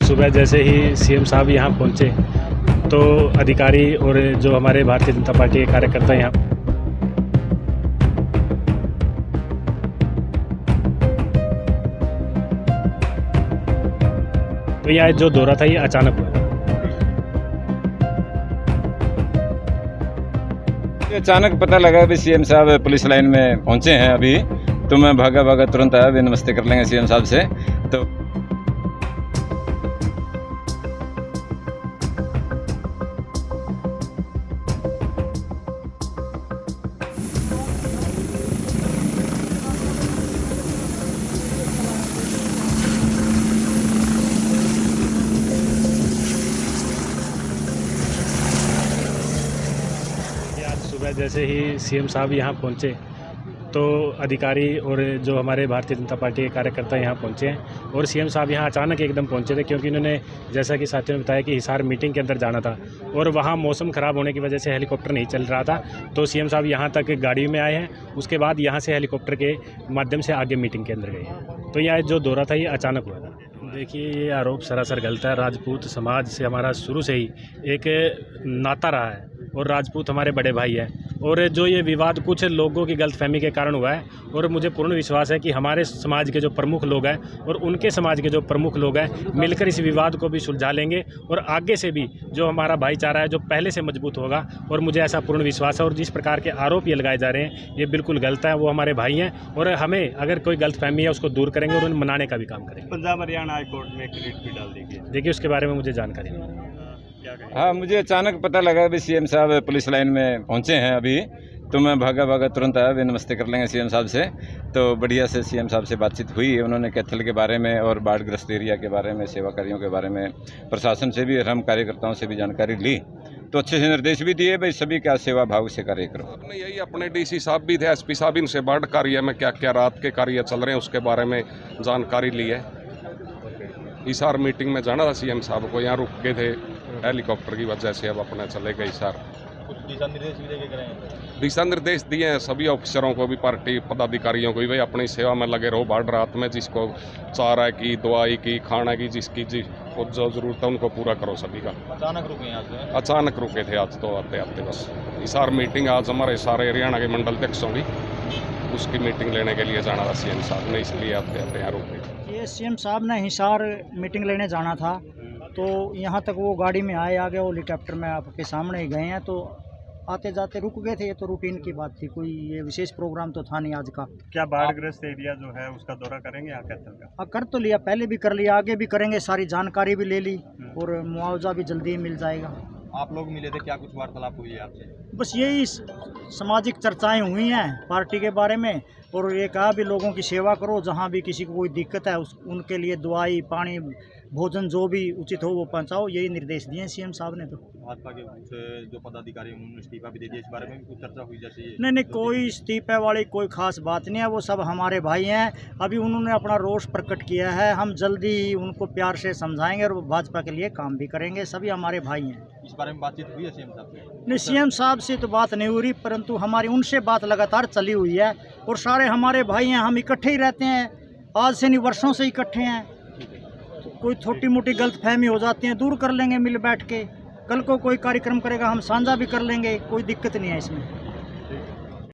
सुबह जैसे ही सीएम साहब यहाँ पहुँचे तो अधिकारी और जो हमारे भारतीय जनता पार्टी के कार्यकर्ता यहाँ तो यहाँ जो दौरा था ये अचानक हुआ। अचानक पता लगा भी सीएम साहब पुलिस लाइन में पहुंचे हैं अभी, तो मैं भागा भागा तुरंत आया भी नमस्ते कर लेंगे सीएम साहब से। सुबह जैसे ही सीएम साहब यहाँ पहुँचे तो अधिकारी और जो हमारे भारतीय जनता पार्टी के कार्यकर्ता यहाँ पहुँचे हैं और सीएम साहब यहाँ अचानक एकदम पहुँचे थे, क्योंकि इन्होंने जैसा कि साथियों ने बताया कि हिसार मीटिंग के अंदर जाना था और वहाँ मौसम ख़राब होने की वजह से हेलीकॉप्टर नहीं चल रहा था, तो सीएम साहब यहाँ तक गाड़ी में आए हैं। उसके बाद यहाँ से हेलीकॉप्टर के माध्यम से आगे मीटिंग के अंदर गए। तो यहाँ जो दौरा था ये अचानक हुआ था। देखिए, ये आरोप सरासर गलत है। राजपूत समाज से हमारा शुरू से ही एक नाता रहा है और राजपूत हमारे बड़े भाई हैं, और जो ये विवाद कुछ लोगों की गलतफहमी के कारण हुआ है, और मुझे पूर्ण विश्वास है कि हमारे समाज के जो प्रमुख लोग हैं और उनके समाज के जो प्रमुख लोग हैं मिलकर इस विवाद को भी सुलझा लेंगे और आगे से भी जो हमारा भाईचारा है जो पहले से मजबूत होगा। और मुझे ऐसा पूर्ण विश्वास है। और जिस प्रकार के आरोप ये लगाए जा रहे हैं ये बिल्कुल गलत है। वो हमारे भाई हैं और हमें अगर कोई गलतफहमी है उसको दूर करेंगे और उन्हें मनाने का भी काम करेंगे। पंजाब हरियाणा हाई कोर्ट में एक रिट भी डाल दी गई। देखिए, उसके बारे में मुझे जानकारी नहीं। हाँ, मुझे अचानक पता लगा भी सीएम साहब पुलिस लाइन में पहुंचे हैं अभी, तो मैं भागा भागा तुरंत आया भी नमस्ते कर लेंगे सीएम साहब से। तो बढ़िया से सीएम साहब से बातचीत हुई। उन्होंने कैथल के बारे में और बाढ़ ग्रस्त एरिया के बारे में, सेवा कार्यों के बारे में, प्रशासन से भी, हम कार्यकर्ताओं से भी जानकारी ली, तो अच्छे से निर्देश भी दिए भाई सभी क्या सेवा भाव से कार्य करो। आपने यही अपने डीसी साहब भी थे, एसपी साहब, इनसे बाढ़ कार्य में क्या क्या रात के कार्य चल रहे हैं उसके बारे में जानकारी ली है। हिसार मीटिंग में जाना था सीएम साहब को, यहाँ रुक गए थे हेलीकॉप्टर की वजह से। अब अपने चले गए हिसार। दिशा निर्देश दिए हैं सभी ऑफिसरों को भी, पार्टी पदाधिकारियों को भी, भाई अपनी सेवा में लगे रहो। बाढ़ रात में जिसको चारा की, दवाई की, खाना की, जिसकी जो जरूरत है उनको पूरा करो सभी का। अचानक रुके आज? अचानक रुके थे आज तो आते आते बस। हिसार मीटिंग आज हमारे सारे हरियाणा के मंडल अध्यक्षों की, उसकी मीटिंग लेने के लिए जाना था सीएम साहब ने, इसलिए आते आते यहाँ रुके। ये सीएम साहब ने हिसार मीटिंग लेने जाना था, तो यहाँ तक वो गाड़ी में आए, आगे वो हेलीकॉप्टर में आपके सामने ही गए हैं, तो आते जाते रुक गए थे। ये तो रूटीन की बात थी, कोई ये विशेष प्रोग्राम तो था नहीं आज का। क्या बाढ़ग्रस्त एरिया जो है उसका दौरा करेंगे यहाँ कैथल का? हाँ, कर तो लिया, पहले भी कर लिया, आगे भी करेंगे। सारी जानकारी भी ले ली और मुआवजा भी जल्दी ही मिल जाएगा। आप लोग मिले थे, क्या कुछ वार्तालाप हुई है आपसे? बस यही सामाजिक चर्चाएं हुई हैं पार्टी के बारे में, और ये कहा भी लोगों की सेवा करो, जहाँ भी किसी को कोई दिक्कत है उनके लिए दवाई, पानी, भोजन जो भी उचित हो वो पहुँचाओ। यही निर्देश दिए सीएम साहब ने। तो भाजपा के जो पदाधिकारी उन्होंने इस्तीफा भी दे दिया, इस बारे में भी कुछ चर्चा हुई? जैसे नहीं, कोई इस्तीफे वाली कोई खास बात नहीं है। वो सब हमारे भाई हैं। अभी उन्होंने अपना रोष प्रकट किया है, हम जल्दी ही उनको प्यार से समझाएंगे और भाजपा के लिए काम भी करेंगे। सभी हमारे भाई हैं। इस बारे में बातचीत हुई है सीएम साहब से? नहीं, सीएम साहब से तो बात नहीं हो रही, परंतु हमारी उनसे बात लगातार चली हुई है और सारे हमारे भाई हैं, हम इकट्ठे ही रहते हैं। आज से नहीं, वर्षों से इकट्ठे हैं। तो कोई छोटी मोटी गलतफहमी हो जाती है, दूर कर लेंगे मिल बैठ के। कल को कोई कार्यक्रम करेगा हम साझा भी कर लेंगे, कोई दिक्कत नहीं है इसमें।